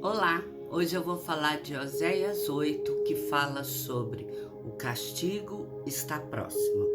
Olá, hoje eu vou falar de Oséias 8, que fala sobre o castigo está próximo.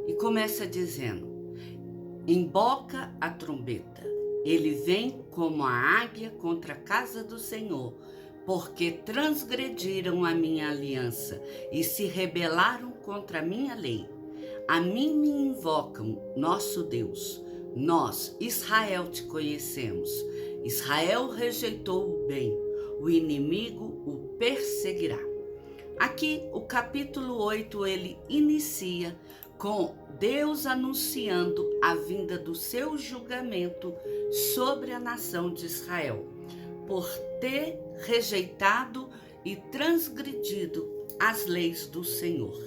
E começa dizendo: emboca a trombeta, ele vem como a águia contra a casa do Senhor, porque transgrediram a minha aliança e se rebelaram contra a minha lei. A mim me invocam, nosso Deus. Nós, Israel, te conhecemos. Israel rejeitou o bem, o inimigo o perseguirá. Aqui, o capítulo 8, ele inicia com Deus anunciando a vinda do seu julgamento sobre a nação de Israel, por ter rejeitado e transgredido as leis do Senhor.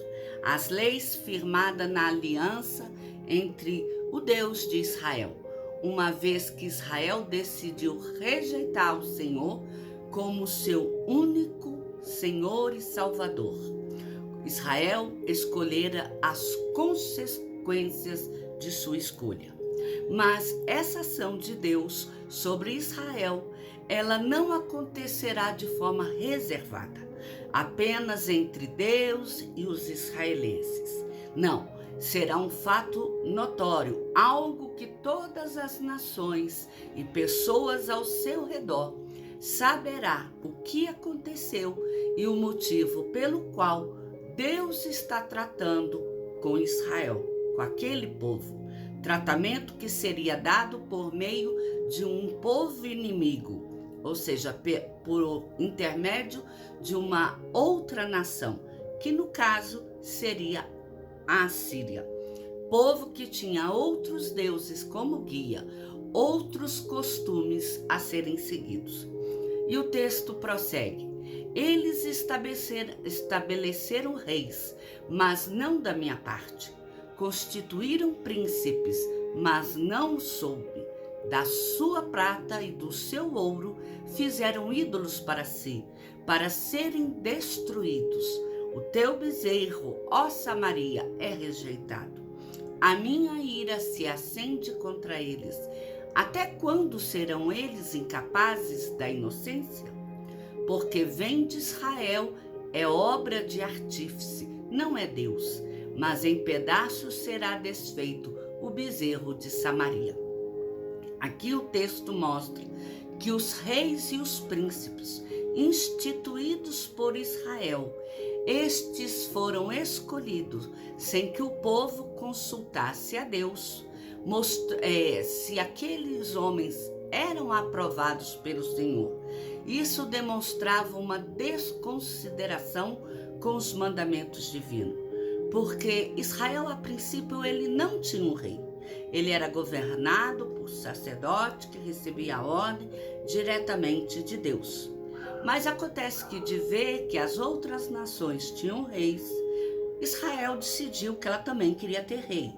As leis firmadas na aliança entre o Deus de Israel, uma vez que Israel decidiu rejeitar o Senhor como seu único Senhor e Salvador. Israel escolhera as consequências de sua escolha. Mas essa ação de Deus sobre Israel, ela não acontecerá de forma reservada, apenas entre Deus e os israelenses. Não, será um fato notório, algo que todas as nações e pessoas ao seu redor saberá o que aconteceu e o motivo pelo qual Deus está tratando com Israel, com aquele povo. Tratamento que seria dado por meio de um povo inimigo, ou seja, por intermédio de uma outra nação, que no caso seria a Assíria. Povo que tinha outros deuses como guia, outros costumes a serem seguidos. E o texto prossegue: eles estabeleceram reis, mas não da minha parte. Constituíram príncipes, mas não soube. Da sua prata e do seu ouro fizeram ídolos para si, para serem destruídos. O teu bezerro, ó Samaria, é rejeitado. A minha ira se acende contra eles. Até quando serão eles incapazes da inocência? Porque vem de Israel, é obra de artífice, não é Deus, mas em pedaços será desfeito o bezerro de Samaria. Aqui o texto mostra que os reis e os príncipes instituídos por Israel, estes foram escolhidos sem que o povo consultasse a Deus, se aqueles homens eram aprovados pelo Senhor. Isso demonstrava uma desconsideração com os mandamentos divinos, porque Israel, a princípio, ele não tinha um rei. Ele era governado por sacerdote que recebia a ordem diretamente de Deus. Mas acontece que, de ver que as outras nações tinham reis, Israel decidiu que ela também queria ter rei.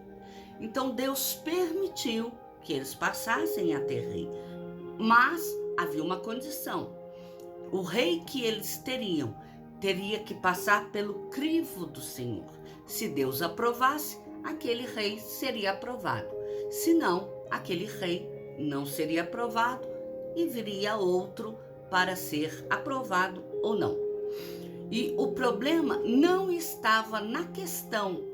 Então Deus permitiu que eles passassem a ter rei. Mas havia uma condição: o rei que eles teriam teria que passar pelo crivo do Senhor. Se Deus aprovasse, aquele rei seria aprovado. Se não, aquele rei não seria aprovado e viria outro para ser aprovado ou não. E o problema não estava na questão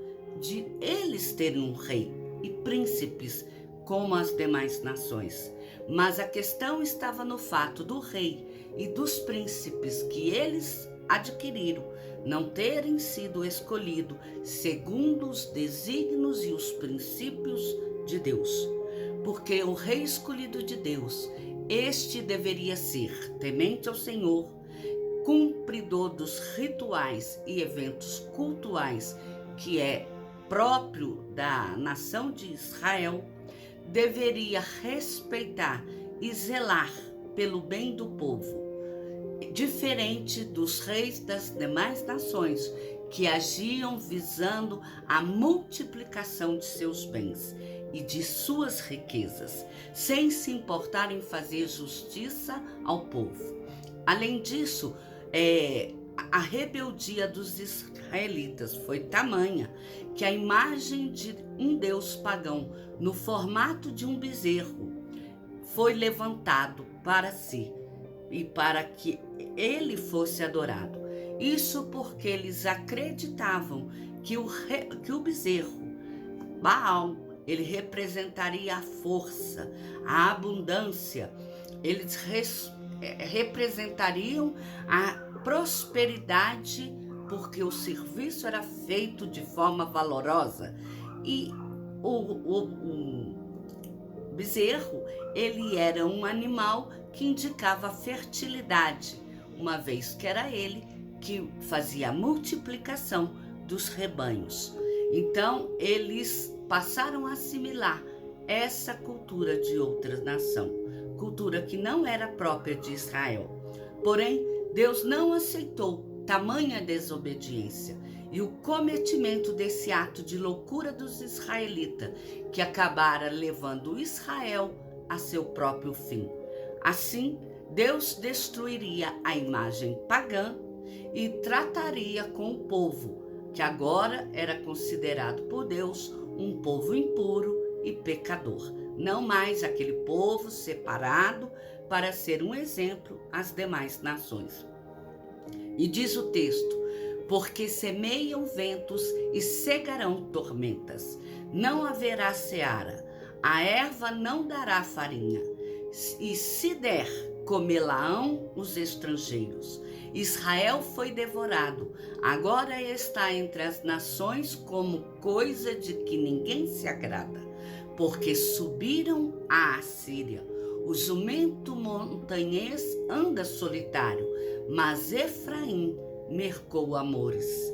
de eles terem um rei e príncipes como as demais nações, mas a questão estava no fato do rei e dos príncipes que eles adquiriram não terem sido escolhidos segundo os desígnios e os princípios de Deus. Porque o rei escolhido de Deus, este deveria ser temente ao Senhor, cumpridor dos rituais e eventos cultuais que é próprio da nação de Israel, deveria respeitar e zelar pelo bem do povo, diferente dos reis das demais nações, que agiam visando a multiplicação de seus bens e de suas riquezas, sem se importar em fazer justiça ao povo. Além disso, a rebeldia dos israelitas foi tamanha que a imagem de um deus pagão no formato de um bezerro foi levantado para si, e para que ele fosse adorado. Isso porque eles acreditavam que o bezerro, Baal, ele representaria a força, a abundância, eles representariam a prosperidade, porque o serviço era feito de forma valorosa. E o bezerro, ele era um animal que indicava fertilidade, uma vez que era ele que fazia a multiplicação dos rebanhos. Então, eles passaram a assimilar essa cultura de outra nação, cultura que não era própria de Israel. Porém, Deus não aceitou tamanha desobediência e o cometimento desse ato de loucura dos israelitas, que acabara levando Israel a seu próprio fim. Assim, Deus destruiria a imagem pagã e trataria com o povo, que agora era considerado por Deus um povo impuro e pecador, não mais aquele povo separado para ser um exemplo às demais nações. E diz o texto: porque semeiam ventos e cegarão tormentas, não haverá seara, a erva não dará farinha, e se der, comê-la-ão os estrangeiros. Israel foi devorado, agora está entre as nações como coisa de que ninguém se agrada, porque subiram à Assíria. O jumento montanhês anda solitário, mas Efraim mercou amores.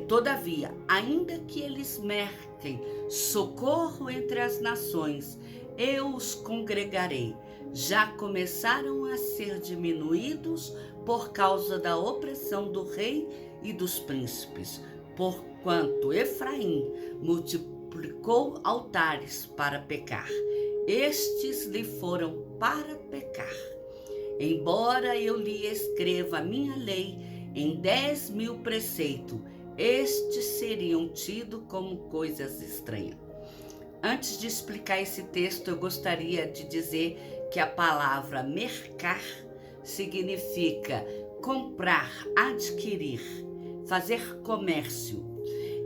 Todavia, ainda que eles merquem socorro entre as nações, eu os congregarei. Já começaram a ser diminuídos por causa da opressão do rei e dos príncipes, porquanto Efraim multiplicou altares para pecar. Estes lhe foram para pecar. Embora eu lhe escreva a minha lei em 10.000 preceitos, estes seriam tidos como coisas estranhas. Antes de explicar esse texto, eu gostaria de dizer que a palavra mercar significa comprar, adquirir, fazer comércio.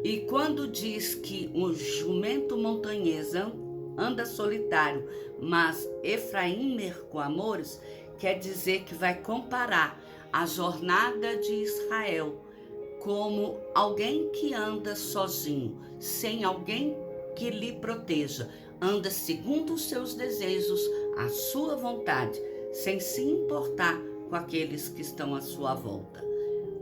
E quando diz que um jumento montanhês anda solitário, mas Efraim mercou amores, quer dizer que vai comparar a jornada de Israel como alguém que anda sozinho, sem alguém que lhe proteja, anda segundo os seus desejos, a sua vontade, sem se importar com aqueles que estão à sua volta,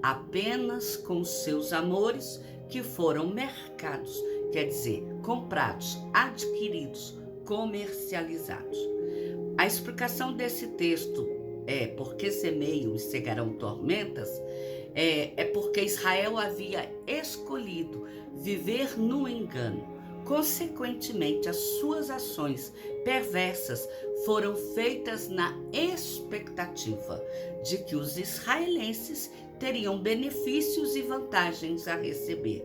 apenas com seus amores que foram mercados, quer dizer, comprados, adquiridos, comercializados. A explicação desse texto porque semeiam e cegarão tormentas, porque Israel havia escolhido viver no engano. Consequentemente, as suas ações perversas foram feitas na expectativa de que os israelenses teriam benefícios e vantagens a receber.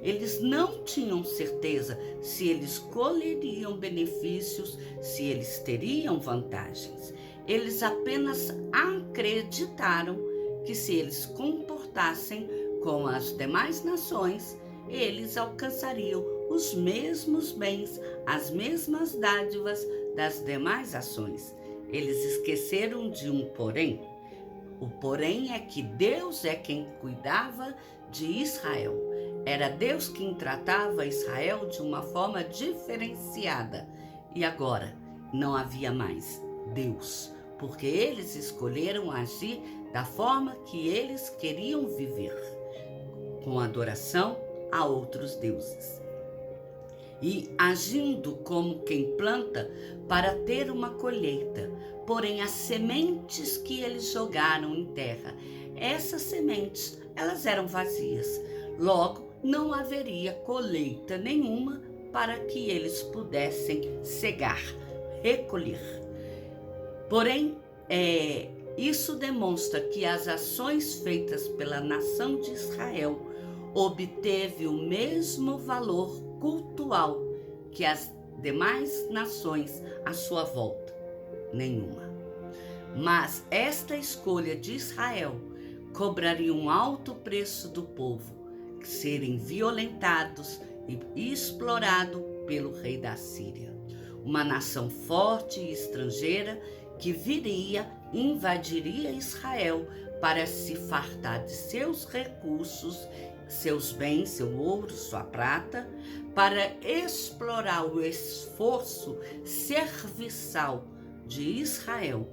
Eles não tinham certeza se eles colheriam benefícios, se eles teriam vantagens. Eles apenas acreditaram que se eles comportassem com as demais nações, eles alcançariam os mesmos bens, as mesmas dádivas das demais ações. Eles esqueceram de um porém. O porém é que Deus é quem cuidava de Israel. Era Deus quem tratava Israel de uma forma diferenciada. E agora não havia mais Deus, porque eles escolheram agir da forma que eles queriam viver, com adoração a outros deuses. E agindo como quem planta para ter uma colheita, porém as sementes que eles jogaram em terra, essas sementes, elas eram vazias. Logo, não haveria colheita nenhuma para que eles pudessem cegar, recolher. Porém, isso demonstra que as ações feitas pela nação de Israel obteve o mesmo valor cultural que as demais nações à sua volta. Nenhuma. Mas esta escolha de Israel cobraria um alto preço do povo, serem violentados e explorados pelo rei da Síria. Uma nação forte e estrangeira que viria e invadiria Israel para se fartar de seus recursos, seus bens, seu ouro, sua prata, para explorar o esforço serviçal de Israel.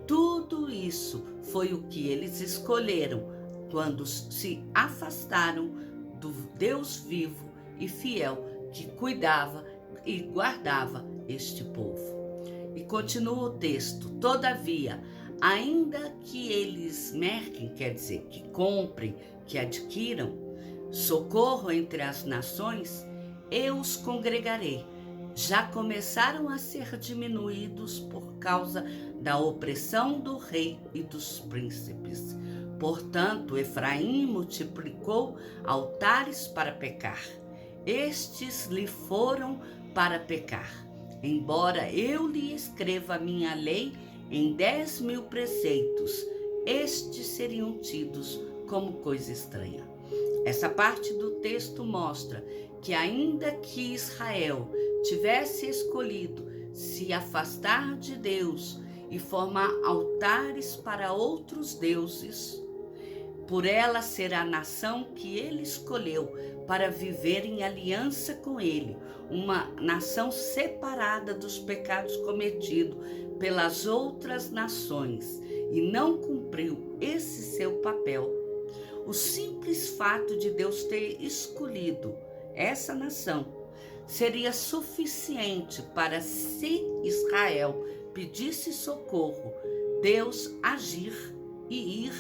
Tudo isso foi o que eles escolheram quando se afastaram do Deus vivo e fiel que cuidava e guardava este povo. E continua o texto: todavia, ainda que eles merquem, quer dizer, que comprem, que adquiram socorro entre as nações, eu os congregarei. Já começaram a ser diminuídos por causa da opressão do rei e dos príncipes. Portanto, Efraim multiplicou altares para pecar. Estes lhe foram para pecar. Embora eu lhe escreva a minha lei em 10.000 preceitos, estes seriam tidos como coisa estranha. Essa parte do texto mostra que ainda que Israel tivesse escolhido se afastar de Deus e formar altares para outros deuses, por ela ser a nação que ele escolheu para viver em aliança com ele, uma nação separada dos pecados cometidos pelas outras nações, e não cumpriu esse seu papel. O simples fato de Deus ter escolhido essa nação seria suficiente para, se Israel pedisse socorro, Deus agir e ir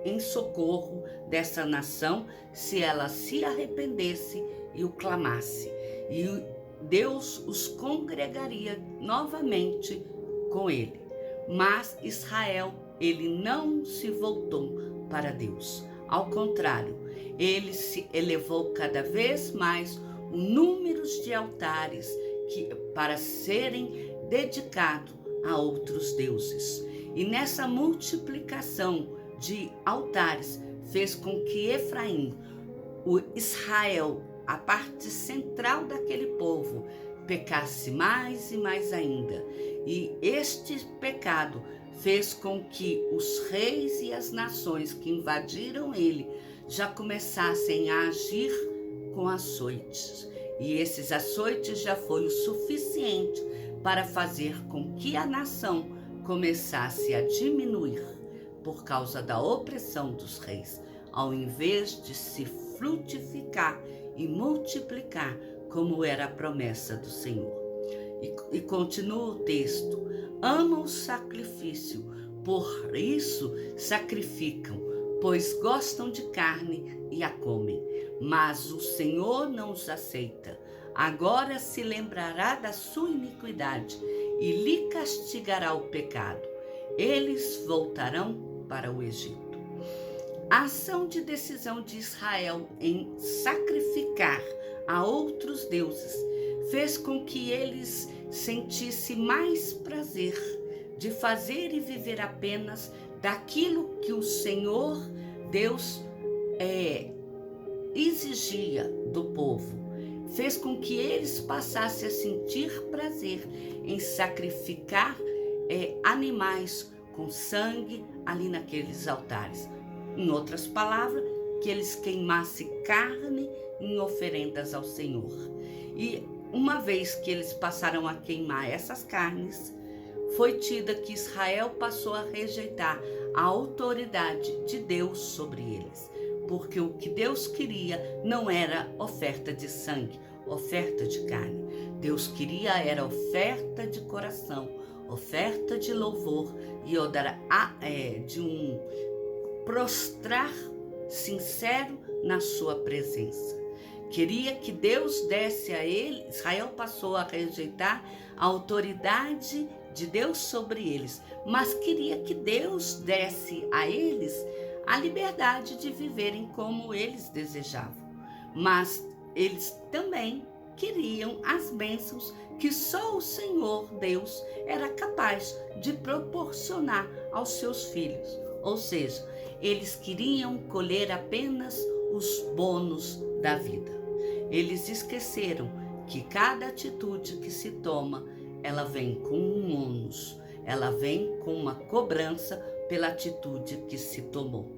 em socorro dessa nação se ela se arrependesse e o clamasse. E Deus os congregaria novamente com ele. Mas Israel, ele não se voltou para Deus. Ao contrário, ele se elevou cada vez mais o número de altares para serem dedicados a outros deuses. E nessa multiplicação de altares fez com que Efraim, o Israel, a parte central daquele povo, pecasse mais e mais ainda. E este pecado fez com que os reis e as nações que invadiram ele já começassem a agir com açoites. E esses açoites já foi o suficiente para fazer com que a nação começasse a diminuir por causa da opressão dos reis, ao invés de se frutificar e multiplicar como era a promessa do Senhor. E continua o texto: amam o sacrifício, por isso sacrificam, pois gostam de carne e a comem. Mas o Senhor não os aceita. Agora se lembrará da sua iniquidade e lhe castigará o pecado. Eles voltarão para o Egito. A ação de decisão de Israel em sacrificar a outros deuses fez com que eles sentissem mais prazer de fazer e viver apenas daquilo que o Senhor Deus exigia do povo. Fez com que eles passassem a sentir prazer em sacrificar animais com sangue ali naqueles altares. Em outras palavras, que eles queimassem carne em oferendas ao Senhor. E uma vez que eles passaram a queimar essas carnes, foi tida que Israel passou a rejeitar a autoridade de Deus sobre eles. Porque o que Deus queria não era oferta de sangue, oferta de carne. Deus queria era oferta de coração, oferta de louvor e de um prostrar sincero na sua presença. Queria que Deus desse a ele. Israel passou a rejeitar a autoridade de Deus sobre eles, mas queria que Deus desse a eles a liberdade de viverem como eles desejavam. Mas eles também queriam as bênçãos que só o Senhor Deus era capaz de proporcionar aos seus filhos. Ou seja, eles queriam colher apenas os bônus da vida. Eles esqueceram que cada atitude que se toma, ela vem com um ônus, ela vem com uma cobrança pela atitude que se tomou.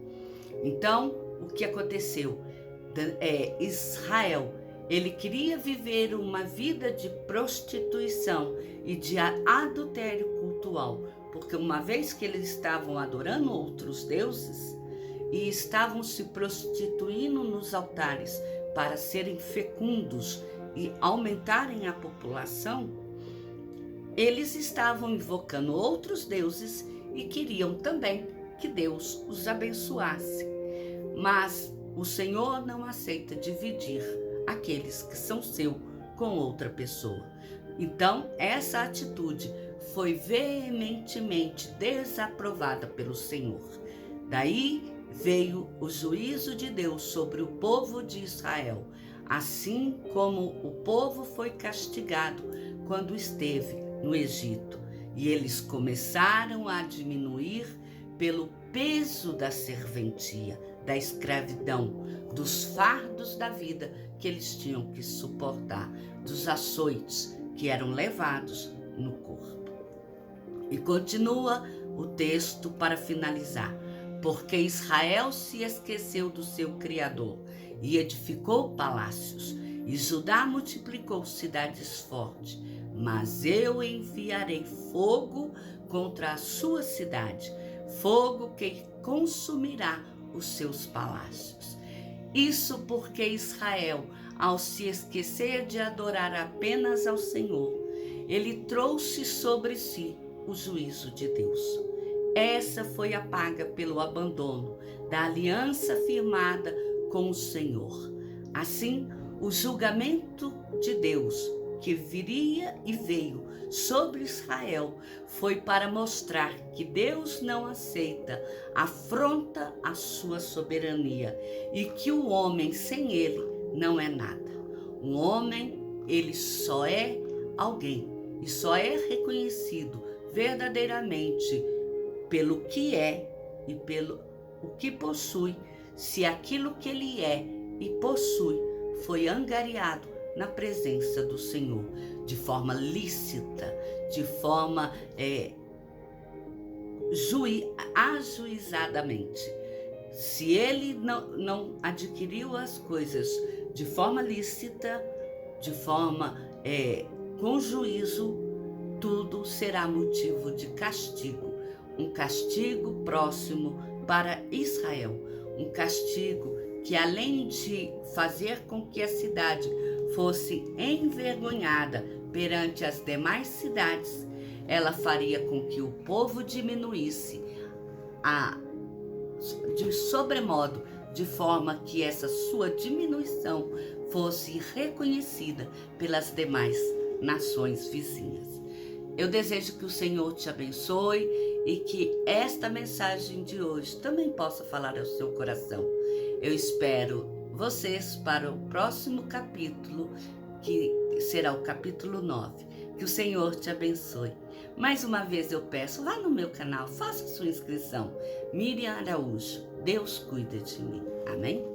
Então, o que aconteceu? Israel, ele queria viver uma vida de prostituição e de adultério cultual, porque uma vez que eles estavam adorando outros deuses e estavam se prostituindo nos altares para serem fecundos e aumentarem a população, eles estavam invocando outros deuses e queriam também que Deus os abençoasse. Mas o Senhor não aceita dividir aqueles que são seu com outra pessoa. Então, essa atitude foi veementemente desaprovada pelo Senhor. Daí veio o juízo de Deus sobre o povo de Israel, assim como o povo foi castigado quando esteve no Egito. E eles começaram a diminuir pelo peso da serventia, da escravidão, dos fardos da vida que eles tinham que suportar, dos açoites que eram levados no corpo. E continua o texto para finalizar. Porque Israel se esqueceu do seu Criador e edificou palácios, e Judá multiplicou cidades fortes. Mas eu enviarei fogo contra a sua cidade, fogo que consumirá os seus palácios. Isso porque Israel, ao se esquecer de adorar apenas ao Senhor, ele trouxe sobre si o juízo de Deus. Essa foi a paga pelo abandono da aliança firmada com o Senhor. Assim, o julgamento de Deus que viria e veio sobre Israel foi para mostrar que Deus não aceita afronta à sua soberania e que o homem sem ele não é nada. Um homem, ele só é alguém e só é reconhecido verdadeiramente pelo que é e pelo o que possui, se aquilo que ele é e possui foi angariado na presença do Senhor, de forma lícita, de forma ajuizadamente. Se ele não adquiriu as coisas de forma lícita, de forma com juízo, tudo será motivo de castigo. Um castigo próximo para Israel, um castigo que, além de fazer com que a cidade fosse envergonhada perante as demais cidades, ela faria com que o povo diminuísse de sobremodo, de forma que essa sua diminuição fosse reconhecida pelas demais nações vizinhas. Eu desejo que o Senhor te abençoe e que esta mensagem de hoje também possa falar ao seu coração. Eu espero vocês para o próximo capítulo, que será o capítulo 9. Que o Senhor te abençoe. Mais uma vez eu peço, vá no meu canal, faça sua inscrição. Miriam Araújo, Deus cuida de mim. Amém?